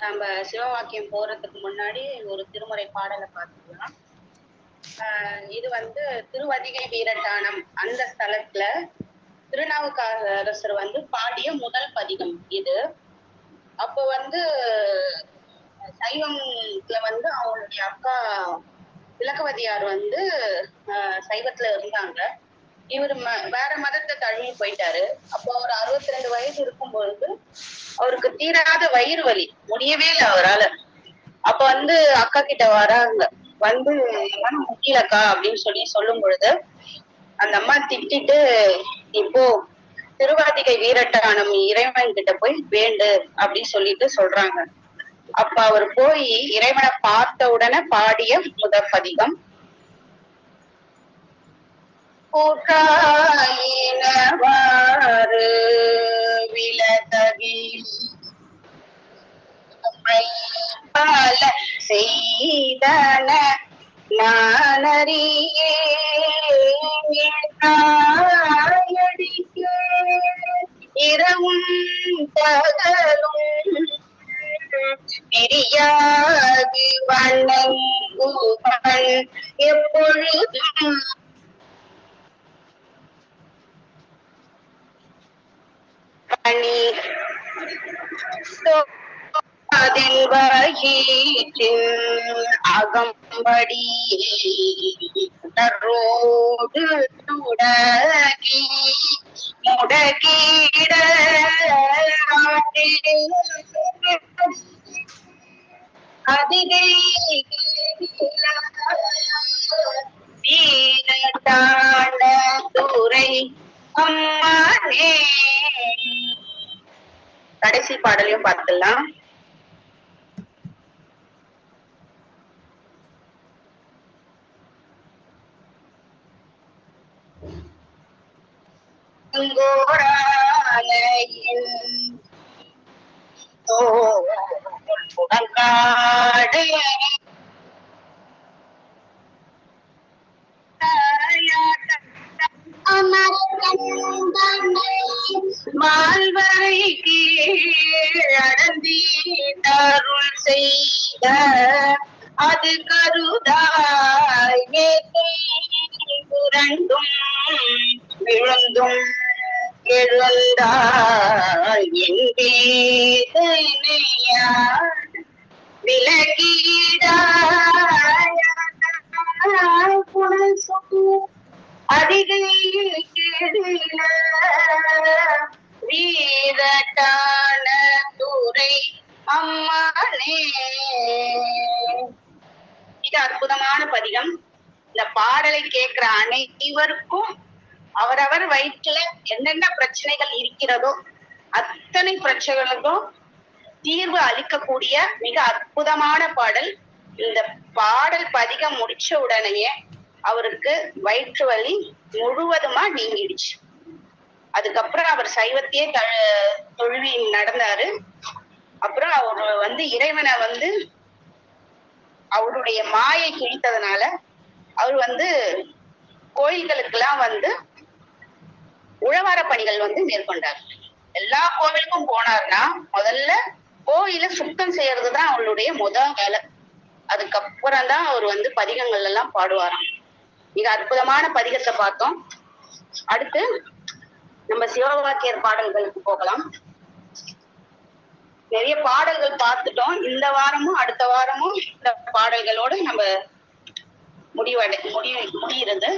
நம்ம சிவவாக்கியம் போறதுக்கு முன்னாடி ஒரு திருமுறை பாடலை பார்த்துக்கலாம். இது வந்து திருவதிகை வீரட்டானம் அந்த ஸ்தலத்துல திருநாவுக்கரசர் பாடிய முதல் பதிகம் இது. அப்போ சைவம்ல அவங்களுடைய அக்கா திலகவதியார் சைவத்துல இருந்தாங்க. இவரு வேற மதத்தை தழுவி போயிட்டாரு. அப்போ அவர் 62 வயது இருக்கும் பொழுது அவருக்கு தீராத வயிறு வலி, முடியவே இல்லை அவரால. அப்ப அக்கா கிட்ட வராங்க, முடியலக்கா அப்படின்னு சொல்லும் பொழுது அந்த அம்மா திட்டிட்டு, இப்போ திருவாதிகை வீரட்டானம் இறைவன் கிட்ட போய் வேண்டு அப்படின்னு சொல்றாங்க. அப்ப அவர் போய் இறைவனை பார்த்த உடனே பாடிய முதல் பதிகம் கூட்டாயினவாறு விலதகில் பல செய்தன நானறியே இரவும் பகலும் பிரியாது வணங்குவன் எப்பொழுதும் பணி அதில் வகிற்றின் அகம்படி தரோடு துடகி முடகிட அதிகை வீரட்டான துறை அம்மானே. கடைசி பாடலையும் பார்த்துலாம். உடங்காடு மால்வரை கீழடந்தீருள் செய்த அது கருதாய் புரண்டும் விழுந்தும் எழுந்தாய் என்பேனையா விலகிடாய் அதிகை வீரட்டான துறை அம்மானே. இது அற்புதமான பதிகம். இந்த பாடலை கேட்கிற அனைவருக்கும் அவரவர் வயிற்றுல என்னென்ன பிரச்சனைகள் இருக்கிறதோ அத்தனை பிரச்சனைகளுக்கும் தீர்வு அளிக்கக்கூடிய மிக அற்புதமான பாடல். இந்த பாடல் பதிகம் முடிச்ச உடனேயே அவருக்கு வயிற்று வலி முழுவதுமா நீங்கிடுச்சு. அதுக்கப்புறம் அவர் சைவத்தையே தொழுவி நடந்தாரு. அப்புறம் அவர் இறைவனை அவருடைய மாயை கிழித்ததுனால அவர் கோயில்களுக்கெல்லாம் உழவார பணிகள் மேற்கொண்டார். எல்லா கோவிலுக்கும் போனார்னா முதல்ல கோயில சுத்தம் செய்யறதுதான் அவருடைய முதல் வேலை. அதுக்கப்புறம் தான் அவர் பதிகங்கள் எல்லாம் பாடுவாராம். மிக அற்புதமான பதிகத்தை பார்த்தோம். அடுத்து நம்ம சிவவாக்கியர் பாடல்களுக்கு போகலாம். நிறைய பாடல்கள் பார்த்துட்டோம். இந்த வாரமும் அடுத்த வாரமும் இந்த பாடல்களோடு நம்ம முடிகிறது.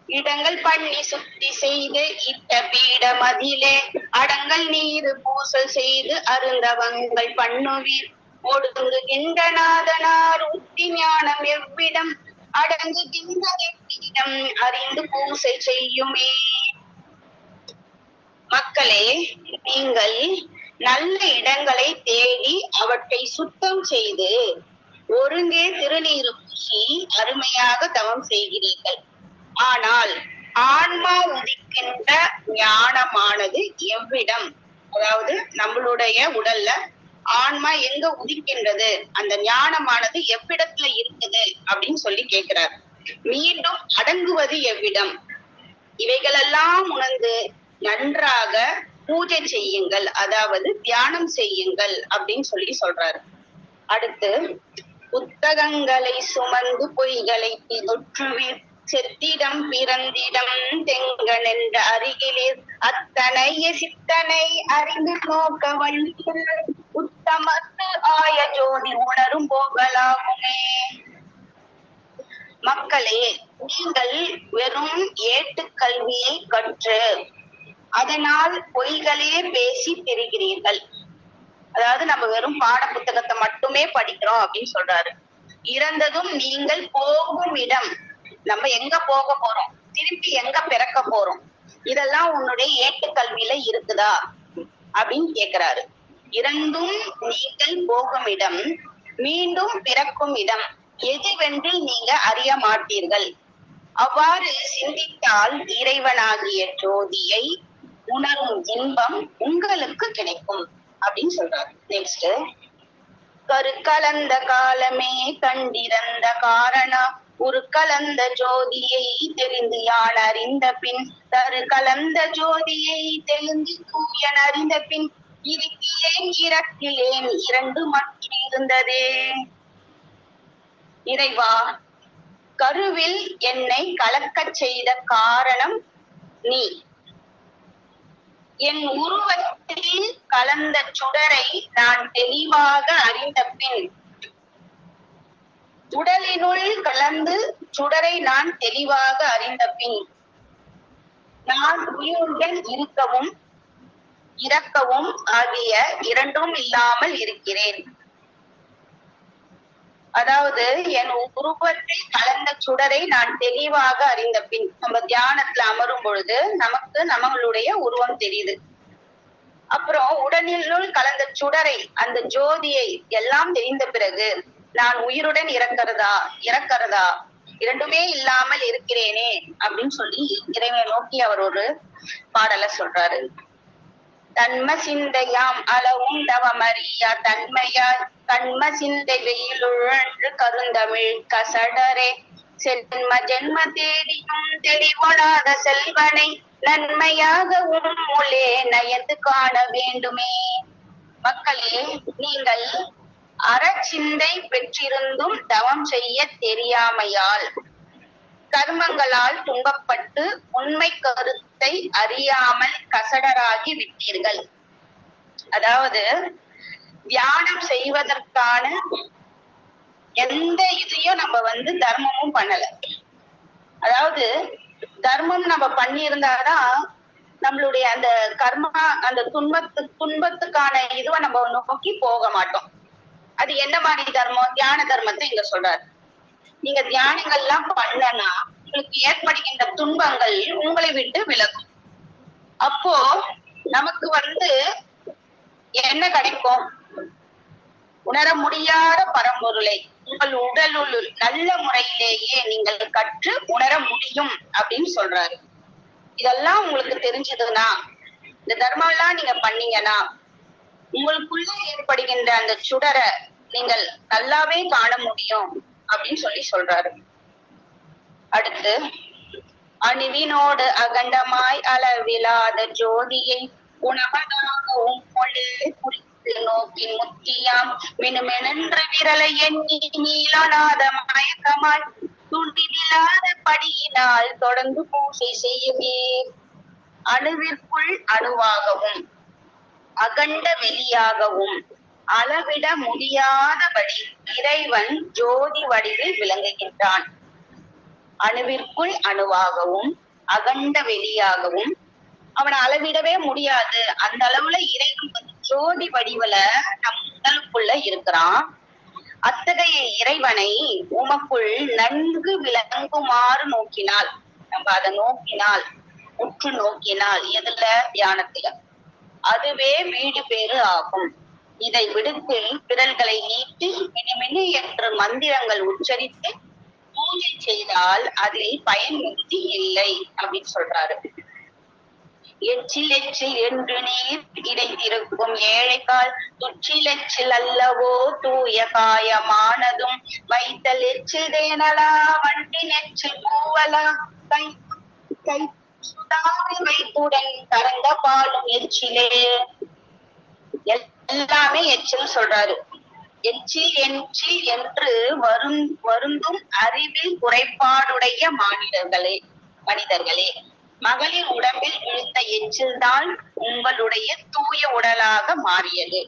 இடங்கள் பண்ணி சுத்தி செய்து இட்ட பீட மதிலே அடங்கல் நீரு பூசல் செய்து அருந்தவங்கள் பண்ணுவீர் ஒடுங்குகின்ற நாதனார் உத்தி ஞானம் எவ்விடம் அடங்குகின்ற எவ்விடம் அறிந்து பூசை செய்யுமே. மக்களே, நீங்கள் நல்ல இடங்களை தேடி அவற்றை சுத்தம் செய்து ஒருங்கே திருநீரு பூசி அருமையாக தவம் செய்கிறீர்கள். ஆனால் ஆன்மா உதிக்கின்ற ஞானமானது எவ்விடம், அதாவது நம்மளுடைய உடல்ல ஆன்மா எங்க உதிக்கின்றது, அந்த ஞானமானது எவ்விடத்துல இருக்குது அப்படின்னு கேட்கிறார். மீண்டும் அடங்குவது எவ்விடம், இவைகளெல்லாம் உணர்ந்து நன்றாக பூஜை செய்யுங்கள், அதாவது தியானம் செய்யுங்கள் அப்படின்னு சொல்லி சொல்றாரு. அடுத்து, புத்தகங்களை சுமந்து பொய்களை தொற்றுவீர், செத்திடம் பிறந்திடம் தெங்கன் என்ற அருகிலில் அத்தனைய சித்தனை அறிந்து நோக்க வழியில் உத்தமத்து ஆய ஜோதி உணரும் போகலாகுமே. மக்களே, நீங்கள் வெறும் ஏட்டு கல்வியை கற்று அதனால் பொய்களே பேசி பெறுகிறீர்கள். அதாவது நம்ம வெறும் பாட புத்தகத்தை மட்டுமே படிக்கிறோம் அப்படின்னு சொல்றாரு. இறந்ததும் நீங்கள் போகும் இடம், நம்ம எங்க போக போறோம், திருப்பி எங்க பிறக்க போறோம், இதெல்லாம் உன்னுடைய ஏட்டுக்கல்வியில இருக்குதா அப்படின்னு கேக்குறாரு. இறந்தும் நீங்கள் போகும் இடம், மீண்டும் பிறக்கும் இடம் எதுவென்று நீங்க அறிய மாட்டீர்கள். அவ்வாறு சிந்தித்தால் இறைவனாகிய ஜோதியை உணரும் இன்பம் உங்களுக்கு கிடைக்கும் அப்படின்னு சொல்றாரு. நெக்ஸ்ட், கருக்கலந்த காலமே கண்டிருந்த காரணா ஒரு கலந்த ஜோதியை தெரிந்து யான் அறிந்த பின் தரு கலந்த ஜோதியை தெரிந்து தூயன் அறிந்த பின் இருக்கிலேன் இறக்கிலேன் இரண்டு மட்டும் இருந்ததே. இறைவா, கருவில் என்னை கலக்கச் செய்த காரணம் நீ. என் உருவத்தில் கலந்த சுடரை நான் தெளிவாக அறிந்த பின், உடலினுள் கலந்து சுடரை நான் தெளிவாக அறிந்த பின், நான் உயிருடன் இருக்கவும் இறக்கவும் ஆகிய இரண்டும் இல்லாமல் இருக்கிறேன். அதாவது என் உருவத்தில் கலந்த சுடரை நான் தெளிவாக அறிந்த பின், நம்ம தியானத்துல அமரும் பொழுது நமக்கு நம்மளுடைய உருவம் தெரியுது. அப்புறம் உடலினுள் கலந்த சுடரை, அந்த ஜோதியை எல்லாம் தெரிந்த பிறகு நான் உயிருடன் இறக்கிறதா இரண்டுமே இல்லாமல் இருக்கிறேனே அப்படின்னு சொல்லி இறைவனை நோக்கி அவர் ஒரு பாடலை சொல்றாரு. தன்ம சிந்தையாம் அளவும் தவமறியா தன்மையார் கண்ம சிந்தை வெயிலுழன்று கருந்தமிழ் கசடரே சென்ம ஜென்ம தேடியும் தெளிவொணாத செல்வனை நன்மையாக உம்முளே நயந்து காண வேண்டுமே. மக்களே, நீங்கள் அறச்சிந்தை பெற்றிருந்தும் தவம் செய்ய தெரியாமையால் கர்மங்களால் துன்பப்பட்டு உண்மை கருத்தை அறியாமல் கசடராகி விட்டீர்கள். அதாவது தியானம் செய்வதற்கான எந்த இதையும் நம்ம தர்மமும் பண்ணல. அதாவது தர்மம் நம்ம பண்ணியிருந்தாதான் நம்மளுடைய அந்த கர்மா, அந்த துன்பத்துக்கான இதுவை நம்ம நோக்கி போக மாட்டோம். அது என்ன மாதிரி தர்மம்? தியான தர்மத்தை இங்க சொல்றாரு. நீங்க தியானங்கள்லாம் பண்ணனா உங்களுக்கு ஏற்படுகின்ற துன்பங்கள் உங்களை விட்டு விலகும். அப்போ நமக்கு என்ன கிடைக்கும்? உணர முடியாத பரம்பொருளை உங்கள் உடலுள் நல்ல முறையிலேயே நீங்கள் கற்று உணர முடியும் அப்படின்னு சொல்றாரு. இதெல்லாம் உங்களுக்கு தெரிஞ்சதுன்னா, இந்த தர்மம் எல்லாம் நீங்க பண்ணீங்கன்னா உங்களுக்குள்ள ஏற்படுகின்ற அந்த சுடரை நீங்கள் நல்லாவே காண முடியும் அப்படின்னு சொல்லி சொல்றாரு. அடுத்து, அணுவினோடு அகண்டமாய் அளவிலாத ஜோதியை உணவதாகவும் குறித்து நோக்கி முத்தியாம் மினுமென்ற விரலை எண்ணி நீலநாத மயக்கமாய் துண்டிலாத படியினால் தொடர்ந்து பூசை செய்யுமே. அணுவிற்குள் அணுவாகவும் அகண்ட வெளியாகவும் அளவிட முடியாதபடி இறைவன் ஜோதி வடிவில் விளங்குகின்றான். அணுவிற்குள் அணுவாகவும் அகண்ட வெளியாகவும் அவனை அளவிடவே முடியாது. அந்த அளவுல இறைவன் ஜோதி வடிவுல நம் உடலுக்குள்ள இருக்கிறான். அத்தகைய இறைவனை உமக்குள் நன்கு விளங்குமாறு நோக்கினால், நம்ம அதை நோக்கினால், உற்று நோக்கினால், எதுல? தியானத்துல, அதுவே வீடு பேறு ஆகும். இதை விடுத்து விரல்களை நீட்டி மினுமினு என்று மந்திரங்கள் உச்சரித்து பூஜை செய்தால் அதில் பயன் மிகுதி இல்லை அப்படின்னு சொல்றாரு. எச்சில் எச்சில் என்று நீர் இடைத்திருக்கும் ஏழைக்கால் துச்சிலெச்சில் அல்லவோ தூய காயமானதும் வைத்தல் எச்சில் தேனலா வண்டி நெச்சில் பூவலா கை கை சுடாவில் வைத்துடன் கறந்த பாலும் எச்சிலே. எல்லாமே எச்சில் சொல்றாரு. எச்சில் எச்சில் என்று வருந்தும் அறிவில் குறைபாடுடைய மனிதர்களே, மகளிர் உடம்பில் விழுந்த எச்சில் தான் உங்களுடைய தூய உடலாக மாறியது.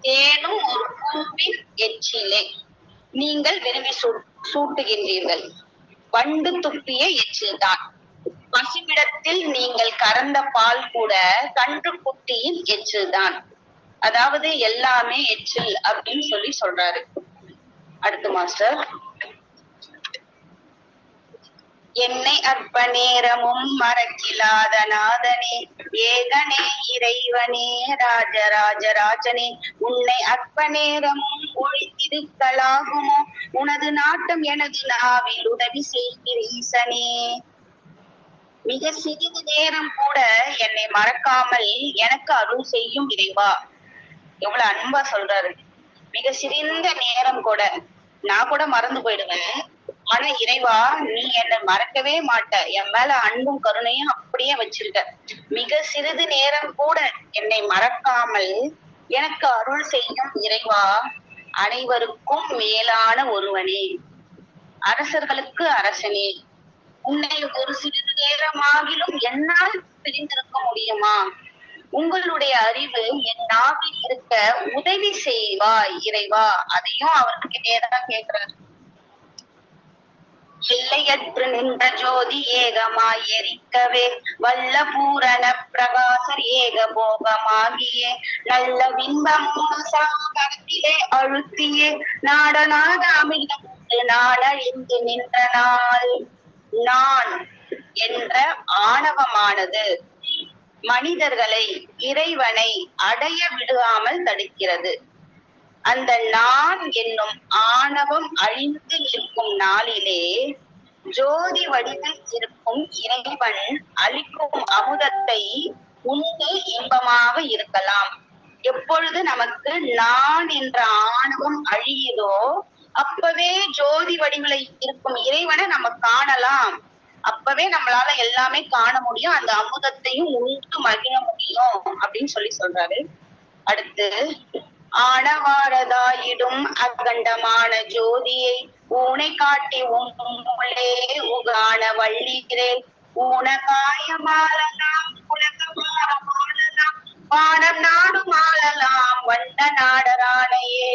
தேனும் ஒரு பூவின் எச்சிலே நீங்கள் விரும்பி சூட்டுகின்றீர்கள். வண்டு துப்பிய எச்சில் தான். பசிபிடத்தில் நீங்கள் கறந்த பால் கூட கன்று குட்டியின் எச்சில் தான். அதாவது எல்லாமே எச்சில் அப்படின்னு சொல்லி சொல்றாரு. அடுத்து மாஸ்டர், என்னை அற்ப நேரமும் மறக்கிலாத நாதனே, ஏகனே இறைவனே, ராஜராஜனே, உன்னை அற்ப நேரமும் ஒழித்திருக்கலாகுமோ, உனது நாட்டம் எனது நாவில் உதவி செய்கிற ஈசனே. மிக சிறிது நேரம் கூட என்னை மறக்காமல் எனக்கு அருள் செய்யும் இறைவா. எவ்வளவு அன்பா சொல்றாரு. மிக சிறிந்த நேரம் கூட நான் கூட மறந்து போயிடுவேன், ஆனா இறைவா நீ என்னை மறக்கவே மாட்ட, என் மேல அன்பும் கருணையும் அப்படியே வச்சிருக்க. மிக சிறிது நேரம் கூட என்னை மறக்காமல் எனக்கு அருள் செய்யும் இறைவா, அனைவருக்கும் மேலான ஒருவனே, அரசர்களுக்கு அரசனே, உன்னை ஒரு சிறிது நேரமாகிலும் என்னால் பிரிந்திருக்க முடியுமா? உங்களுடைய அறிவு என் நாவில் இருக்க உதவி செய்வாய் இறைவா. அதையும் அவர்கிட்டேதான் கேட்கிறார். எல்லையற்று நின்ற ஜோதி ஏகமாய் எரிக்கவே வல்ல பூரண பிரகாசர் ஏக போகமாகியே நல்ல வின்பமோசாகரத்திலே அழுத்தியே நாடனாக அமிழ்ந்து நான் அழிந்து நின்ற நாள். நான் என்ற ஆணவமானது மனிதர்களை இறைவனை அடைய விடாமல் தடுக்கிறது. அந்த நான் என்னும் ஆணவம் அழிந்து நிற்கும் நாளிலே ஜோதி வடிவில் இருக்கும் இறைவன் அளிக்கும் அமுதத்தை உண்டு இன்பமாக இருக்கலாம். எப்பொழுது நமக்கு நான் என்ற ஆணவம் அழியுதோ அப்பவே ஜோதி வடிவில இருக்கும் இறைவனை நம்ம காணலாம். அப்பவே நம்மளால எல்லாமே காண முடியும், அந்த அமுதத்தையும் உண்டு மகிழ முடியும் அப்படின்னு சொல்லி சொல்றாரு. அடுத்து, ஆணவாரதாயிடும் அகண்டமான ஜோதியை ஊனை காட்டி உங்களே உகான வள்ளிகிறே ஊனகாயமாலலாம் உலகமாலலாம் வானம் நாடு மாலலாம் வண்ண நாடரானையே.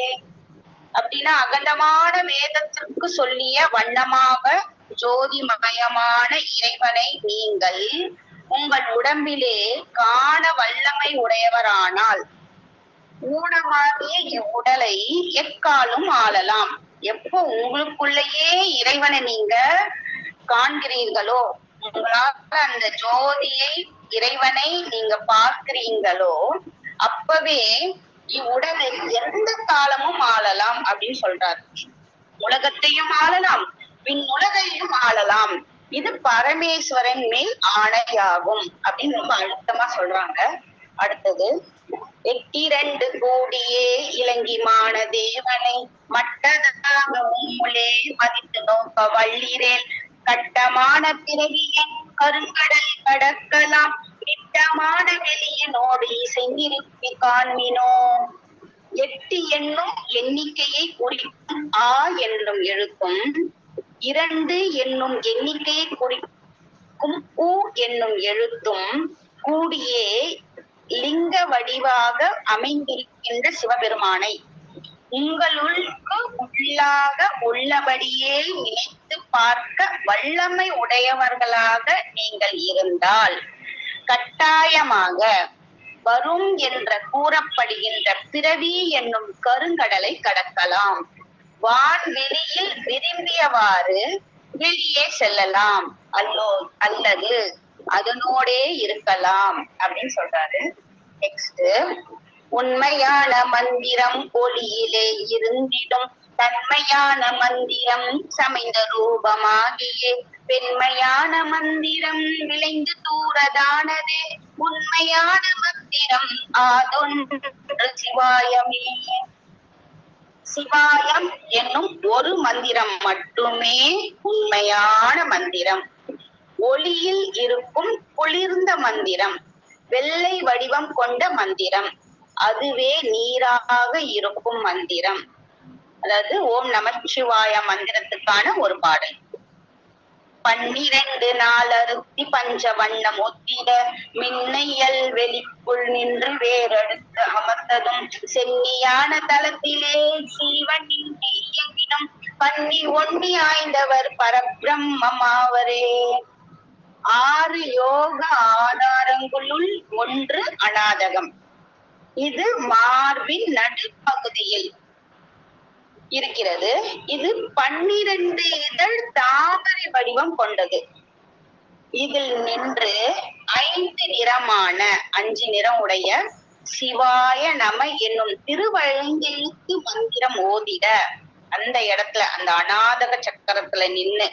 அப்படின்னா அகண்டமான வேதத்திற்கு சொல்லிய வண்ணமாக ஜோதிமயமான இறைவனை நீங்கள் உங்கள் உடம்பிலே காண வல்லமை உடையவரானால் ஊனமாகிய இவ்வுடலை எக்காலும் ஆளலாம். எப்போ உங்களுக்குள்ளேயே இறைவனை நீங்க காண்கிறீர்களோ, உங்களால அந்த ஜோதியை இறைவனை நீங்க பார்க்கிறீங்களோ, அப்பவே இவ்வுடலை எந்த காலமும் ஆளலாம் அப்படின்னு சொல்றாரு. உலகத்தையும் ஆளலாம், பின் உலகையும் ஆளலாம். இது பரமேஸ்வரன் மேல் ஆணையாகும் அப்படின்னு ரொம்ப அழுத்தமா சொல்றாங்க. அடுத்தது, எட்டிரண்டு கூடியே இலங்கிமான தேவனை மட்டதாக உம்முளே மதித்து நோக்க வள்ளிரேல் கட்டமான பிறவியின் கருங்கடல் கடக்கலாம் திட்டமான வெளியினோடு இசைந்திருப்பி காண்மினோ. எட்டு என்னும் எண்ணிக்கையை குறிக்கும் ஆ என்னும் எழுத்தும், இரண்டு என்னும் எண்ணிக்கையை குறிக்கும் உ என்னும் எழுத்தும் கூடியே லிங்க வடிவாக அமைந்திருக்கின்ற சிவபெருமானை உங்களுக்கு உள்ளாக உள்ளபடியே நினைத்து பார்க்க வல்லமை உடையவர்களாக நீங்கள் இருந்தால் கட்டாயமாக வரும் என்று கூறப்படுகின்ற பிறவி என்னும் கருங்கடலை கடக்கலாம். வான்வெளியில் விரும்பியவாறு வெளியே செல்லலாம், அல்லது அதனோடே இருக்கலாம் அப்படின்னு சொல்றாரு. நெக்ஸ்ட், உண்மையான மந்திரம் ஒளியிலே இருந்திடும் தன்மையான மந்திரம் சமைந்த ரூபமாகியே பெண்மையான மந்திரம் விளைந்து தூரதானதே உண்மையான மந்திரம் ஆதொன்று சிவாயமே. சிவாயம் என்னும் ஒரு மந்திரம் மட்டுமே உண்மையான மந்திரம். ஒளியில் இருக்கும் குளிர்ந்த மந்திரம், வெள்ளை வடிவம் கொண்ட மந்திரம், அதுவே நீராக இருக்கும் மந்திரம். அதாவது ஓம் நமச்சிவாய மந்திரத்துக்கான ஒரு பாடல். 12 நாளறுத்தி பஞ்ச வண்ணம் ஒத்திட மின்னையல் வெளிக்குள் நின்று வேறெடுத்து அமர்ந்ததும் சென்னியான தலத்திலே சீவனின்றி இயங்கினும் பன்னி ஒண்ணி ஆய்ந்தவர் பரபிரம்மமாவரே. 6 யோக ஆதாரங்களுள் ஒன்று அநாதகம். இது மார்பின் நடுப்பகுதியில் இருக்கிறது. இது 12 இதழ் தாமரை வடிவம் கொண்டது. இதில் நின்று 5 நிறமான 5 நிறம் உடைய சிவாய நம என்னும் திருவழுங்கெழுத்து மந்திரம் ஓதிட, அந்த இடத்துல அந்த அநாதக சக்கரத்துல நின்னு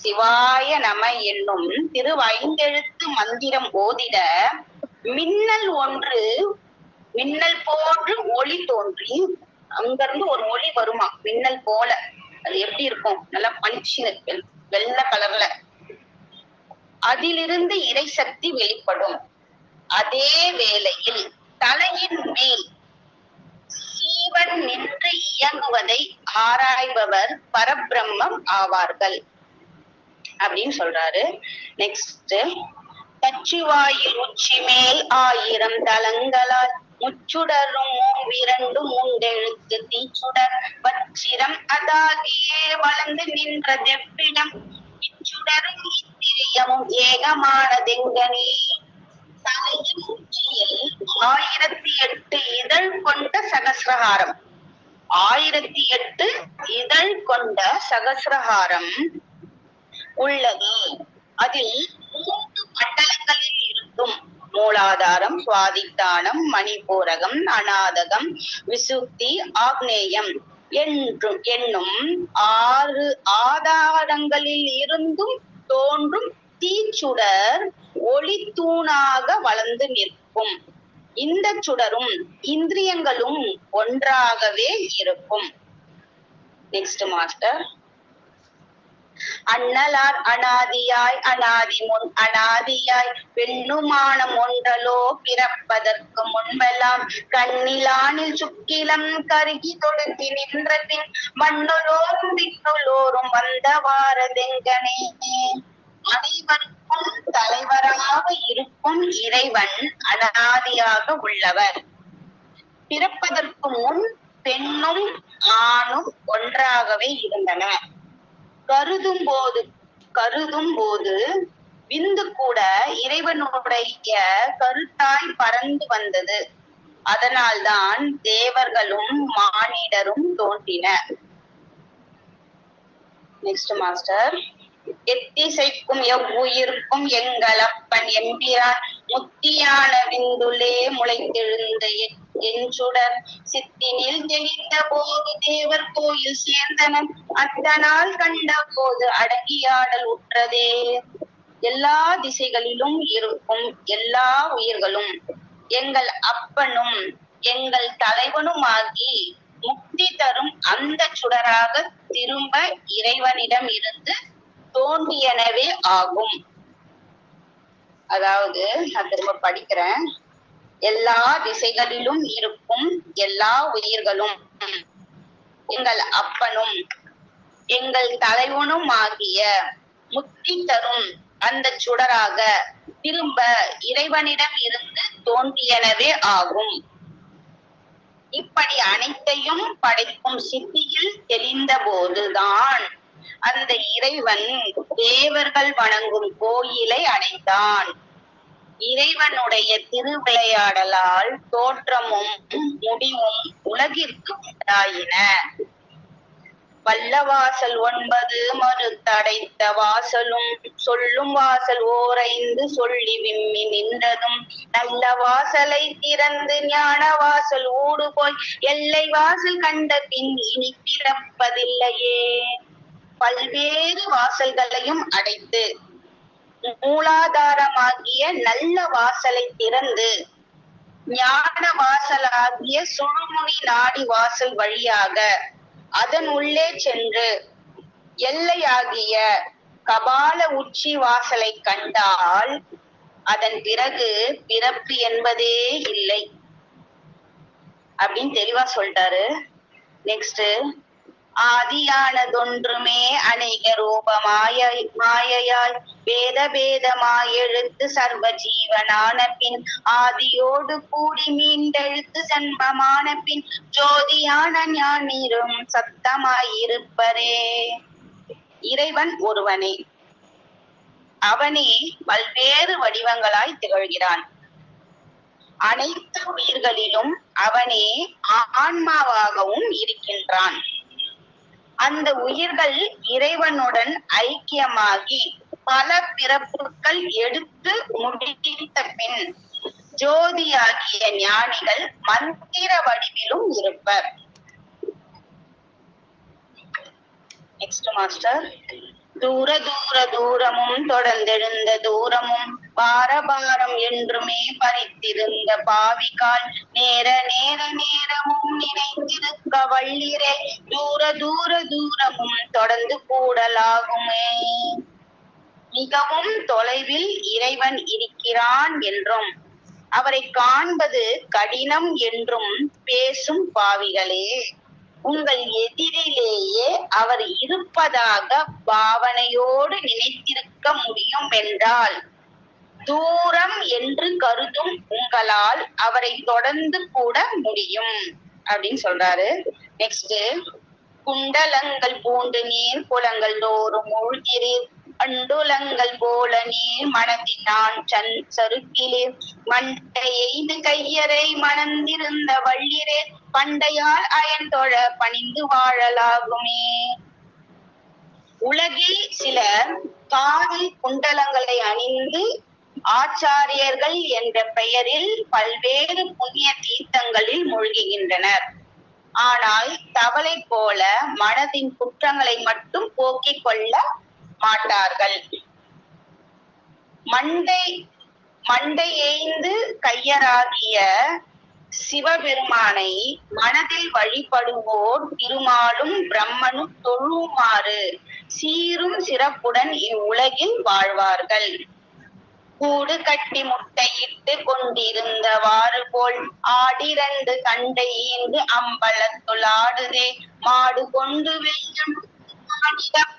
சிவாய நம என்னும் திருவைந்தெழுத்து மந்திரம் ஓதிட மின்னல் ஒன்று, மின்னல் போன்று ஒளி தோன்றி அங்கிருந்து ஒரு ஒளி வருமா, மின்னல் போல. அது எப்படி இருக்கும், நல்லா பளிச்சுன்னு வெள்ளை கலர்ல. அதிலிருந்து இறை சக்தி வெளிப்படும். அதே வேளையில் தலையின் மேல் சீவன் நின்று இயங்குவதை ஆராய்பவர் பரபிரம்மம் ஆவார்கள் அப்படின்னு சொல்றாரு. நெக்ஸ்ட், தச்சுவாயில் உச்சி மேல் 1000 தலங்களால் முச்சுடரும் மூவிரண்டு மூண்டெழுத்து தீச்சுடர் வச்சிரம் அதாகியே வளர்ந்து நின்ற தெவ்விடம் இச்சுடரும் இத்திரியமும் ஏகமானதெங்கனே. தலையின் உச்சியில் 1008 இதழ் கொண்ட சகசிரஹாரம், 1008 இதழ் கொண்ட சகசிரஹாரம் உள்ளது. அதில் 3 மண்டலங்களில் இருக்கும் மூலாதாரம், சுவாதிஷ்டானம், மணிபூரகம், அநாதகம், விசுத்தி, ஆக்னேயம் என்னும் 6 ஆதாரங்களில் இருந்தும் தோன்றும் தீச்சுடர் ஒளி தூணாக வளர்ந்து நிற்கும். இந்த சுடரும் இந்திரியங்களும் ஒன்றாகவே இருக்கும். Next master. அண்ணலார் அனாதியாய் அனாதி முன் அனாதியாய் பெண்ணுமானம் ஒன்றலோ பிறப்பதற்கு முன்பெல்லாம் கண்ணிலானில் சுக்கிலம் கருகி தொடுத்தி நின்ற பின் மண்ணுலோரும் விண்ணுலோரும் வந்தவாறதெங்கனே. அனைவருக்கும் தலைவராக இருக்கும் இறைவன் அனாதியாக உள்ளவர். பிறப்பதற்கு முன் பெண்ணும் ஆணும் ஒன்றாகவே இருந்தன. கருதும் போது விந்து கூட இறைவனுடைய கருத்தாய் பறந்து வந்தது. அதனால்தான் தேவர்களும் மானிடரும் தோன்றினர். Next master. எத்திசைக்கும் எவ்வுயிர்க்கும் எங்களப்பன் எம்பிரான் முத்தியான விந்துலே முளைத்தெழுந்த எஞ்சுடர் சித்தினில் தெளிந்த போது தேவர் கோயில் சேர்ந்தனர் அத்தனால் கண்ட போது அடங்கியாடல் உற்றதே. எல்லா திசைகளிலும் இருக்கும் எல்லா உயிர்களும் எங்கள் அப்பனும் எங்கள் தலைவனுமாகி முக்தி தரும் அந்த சுடராக திரும்ப இறைவனிடம் இருந்து தோன்றியனவே ஆகும். அதாவது நான் திரும்ப படிக்கிறேன். எல்லா திசைகளிலும் இருக்கும் எல்லா உயிர்களும் எங்கள் அப்பனும் எங்கள் தலைவனும் ஆகிய முக்தி தரும் அந்த சுடராக திரும்ப இறைவனிடம் இருந்து தோன்றியனவே ஆகும். இப்படி அனைத்தையும் படைக்கும் சித்தியில் தெளிந்த போதுதான் அந்த இறைவன் தேவர்கள் வணங்கும் கோயிலை அடைந்தான். இறைவனுடைய திருவிளையாடலால் தோற்றமும் முடிவும் உலகிற்கு உண்டாயின. வல்லவாசல் 9 மறுத்தடைத்த வாசலும் சொல்லும் வாசல் ஓர் 5 சொல்லி விம்மி நின்றதும் நல்ல வாசலை திறந்து ஞான வாசல் ஊடு போய் எல்லை வாசல் கண்ட பின் இனி பிறப்பதில்லையே. பல்வேறு வாசல்களையும் அடைத்து மூலாதாரமாகிய நல்ல வாசலை திறந்து ஞான வாசலாகிய சுழுமுனி நாடி வாசல் வழியாக அதன் உள்ளே சென்று எல்லையாகிய கபால உச்சி வாசலை கண்டால் அதன் பிறகு பிறப்பு என்பதே இல்லை அப்படின்னு தெளிவா சொல்லிட்டாரு. நெக்ஸ்ட், ஆதியானதொன்றுமே அநேக ரூபமாய மாயையாய் வேத பேதமாய் எழுத்து சர்வ ஜீவனான பின் ஆதியோடு கூடி மீண்டெழுத்து ஜன்மமான பின் ஜோதியான ஞானிரும் சத்தமாயிருப்பரே. இறைவன் ஒருவனே, அவனே பல்வேறு வடிவங்களாய் திகழ்கிறான். அனைத்து உயிர்களிலும் அவனே ஆன்மாவாகவும் இருக்கின்றான். அந்த உயிர்கள் இறைவனுடன் ஐக்கியமாகி பல பிறப்புகள் எடுத்து முடித்த பின் ஜோதியாகிய ஞானிகள் மந்திர வடிவிலும் இருப்பர். நெக்ஸ்ட் மாஸ்டர், தூர தூர தூரமும் தொடர்ந்தெழுந்த தூரமும் பாரபாரம் என்றுமே பறித்திருந்த பாவிகால் நேர நேர நேரமும் நினைத்திருக்க வள்ளிரே தூர தூர தூரமும் தொடர்ந்து கூடலாகுமே. மிகவும் தொலைவில் இறைவன் இருக்கிறான் என்றும் அவரை காண்பது கடினம் என்றும் பேசும் பாவிகளே, உங்கள் எதிரிலேயே அவர் இருப்பதாக பாவனையோடு நினைத்திருக்க முடியும் என்றால் தூரம் என்று கருதும் உங்களால் அவரை தொடர்ந்து கூட முடியும் அப்படின்னு சொல்றாரு. நெக்ஸ்ட், குண்டலங்கள் பூண்டு நீர் குளங்கள் தோறும் மூழ்கிறீர் அண்டுலங்கள் போல நீர் மனதினான் சருக்கிலே மண்டை எய்து கையறை மணந்திருந்த வள்ளிரே பண்டையால் அயன் தொழ பணிந்து வாழலாகுமே. உலகில் சிலர் காதில் குண்டலங்களை அணிந்து ஆச்சாரியர்கள் என்ற பெயரில் பல்வேறு புண்ணிய தீர்த்தங்களில் மூழ்குகின்றனர். ஆனால் தவளை போல மனதின் குற்றங்களை மட்டும் போக்கிக் கொள்ள மாட்டார்கள். மண்டை எய்ந்து கையராகிய சிவபெருமானை மனதில் வழிபடுவோர் திருமாலும் பிரம்மனும் தொழுமாறு சீரும் சிறப்புடன் இவ்வுலகில் வாழ்வார்கள். கூடு கட்டி முட்டையிட்டு கொண்டிருந்தவாறு போல் ஆடிரண்டு கண்டை ஈந்து அம்பலத்துள் ஆடுதே மாடு கொண்டு வெல்லும்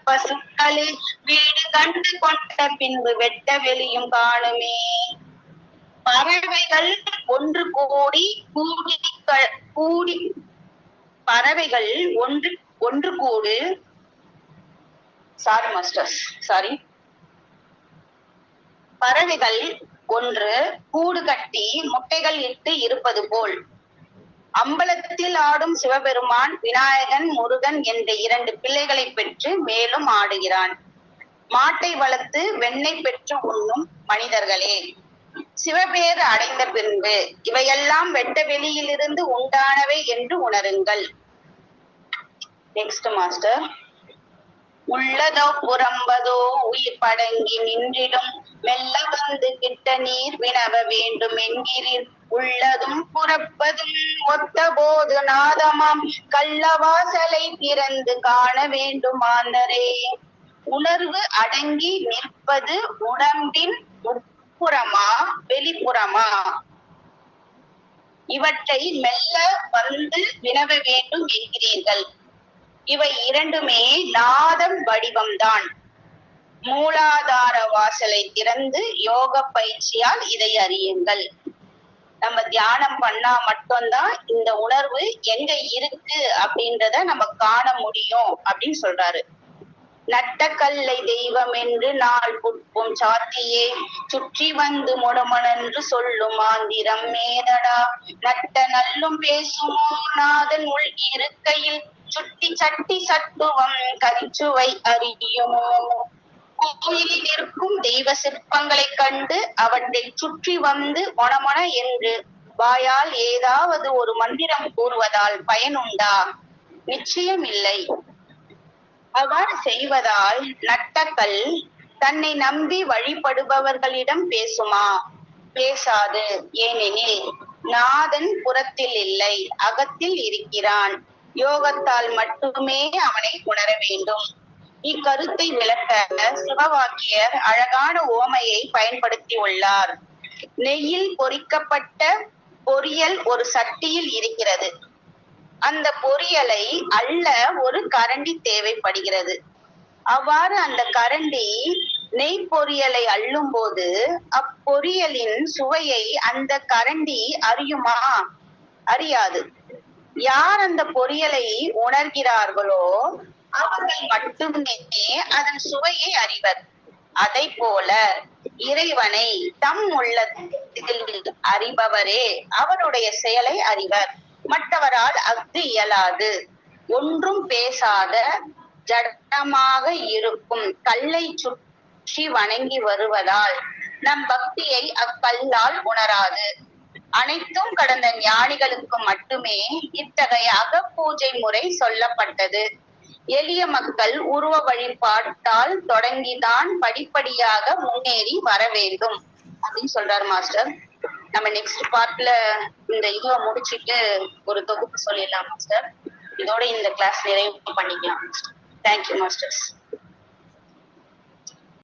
பசுக்களே வீடு கண்டு கொண்ட பின்பு வெட்ட வெளியும் காணுமே. பறவைகள் ஒன்று கூடி பறவைகள் ஒன்று கூடு சாரி மாஸ்டர்ஸ் சாரி பறவைகள் ஒன்று கூடு கட்டி முட்டைகள் இட்டு இருப்பது போல் அம்பலத்தில் ஆடும் சிவபெருமான் விநாயகன் முருகன் என்ற 2 பிள்ளைகளை பெற்று மேலும் ஆடுகிறான். மாட்டை வளர்த்து வெண்ணெய் பெற்று உண்ணும் மனிதர்களே, சிவபேறு அடைந்த பின்பு இவையெல்லாம் வெட்ட வெளியிலிருந்து உண்டானவை என்று உணருங்கள். நெக்ஸ்ட் மாஸ்டர், உள்ளதோ புறம்பதோ உயிர் படங்கி நின்றிடும் மெல்ல வந்து கிட்ட நீர் வினவ வேண்டும் என்கிறீர். உள்ளதும் புறப்பதும் ஒத்த போது நாதமாம் கள்ளவாசலை திறந்து காண வேண்டும் ஆந்தரே. உணர்வு அடங்கி நிற்பது உடம்பின் உட்புறமா வெளிப்புறமா? இவற்றை மெல்ல வந்து வினவ வேண்டும் என்கிறீர்கள். இவை இரண்டுமே நாதம் வடிவம்தான். மூலாதார வாசலை திறந்து யோக பயிற்சியால் இதை அறியுங்கள். நம்ம தியானம் பண்ணா மட்டும்தான் இந்த உணர்வு எங்க இருக்கு அப்படின்றத நம்ம காண முடியும் அப்படின்னு சொல்றாரு. நட்டக்கல்லை தெய்வம் என்று நாள் புட்பும் சாத்தியே சுற்றி வந்து முடமனென்று சொல்லும் ஆந்திரம் மேதடா. நட்ட நல்லும் பேசுமோ நாதன் உள் இருக்கையில் சுட்டி சட்டி சத்துவம் கரிச்சுவை அறியுமோ. கோயிலில் இருக்கும் தெய்வ சிற்பங்களை கண்டு அவற்றை சுற்றி வந்து மொனமொன என்று வாயால் ஏதாவது ஒரு மந்திரம் கூறுவதால் பயனுண்டா? நிச்சயம் இல்லை. அவ்வாறு செய்வதால் நட்டக்கல் தன்னை நம்பி வழிபடுபவர்களிடம் பேசுமா? பேசாது. ஏனெனில் நாதன் புறத்தில் இல்லை, அகத்தில் இருக்கிறான். யோகத்தால் மட்டுமே அவனை உணர வேண்டும். இக்கருத்தை விளக்க சிவவாக்கியர் அழகான ஓமையை பயன்படுத்தி உள்ளார். நெய்யில் பொரிக்கப்பட்ட பொரியல் ஒரு சட்டியில் இருக்கிறது. அந்த பொரியலை அள்ள ஒரு கரண்டி தேவைப்படுகிறது. அவ்வாறு அந்த கரண்டி நெய் பொரியலை அள்ளும் போது அப்பொரியலின் சுவையை அந்த கரண்டி அறியுமா? அறியாது. யார் அந்த பொரியலை உணர்கிறார்களோ அவர்கள் மட்டுமே அதன் சுவையை அறிவர். அதை போல இறைவனை தம் உள்ளத்தில் அறிபவரே அவருடைய செயலை அறிவர். மற்றவரால் அஃது இயலாது. ஒன்றும் பேசாத ஜடமாக இருக்கும் கல்லை சுற்றி வணங்கி வருவதால் நம் பக்தியை அக்கல்லால் உணராது. அனைத்தும் கடந்த ஞானிகளுக்கு மட்டுமே இத்தகைய அகப்பூஜை முறை சொல்லப்பட்டது. எளிய மக்கள் உருவ வழிபாட்டால் தொடங்கிதான் படிப்படியாக முன்னேறி வர வேண்டும் அப்படின்னு சொல்றாரு மாஸ்டர். நம்ம நெக்ஸ்ட் பார்ட்ல இந்த இதுவை முடிச்சுட்டு ஒரு தொகுப்பு சொல்லிடலாம் மாஸ்டர். இதோட இந்த கிளாஸ் நிறைவு பண்ணிக்கலாம். Thank you masters.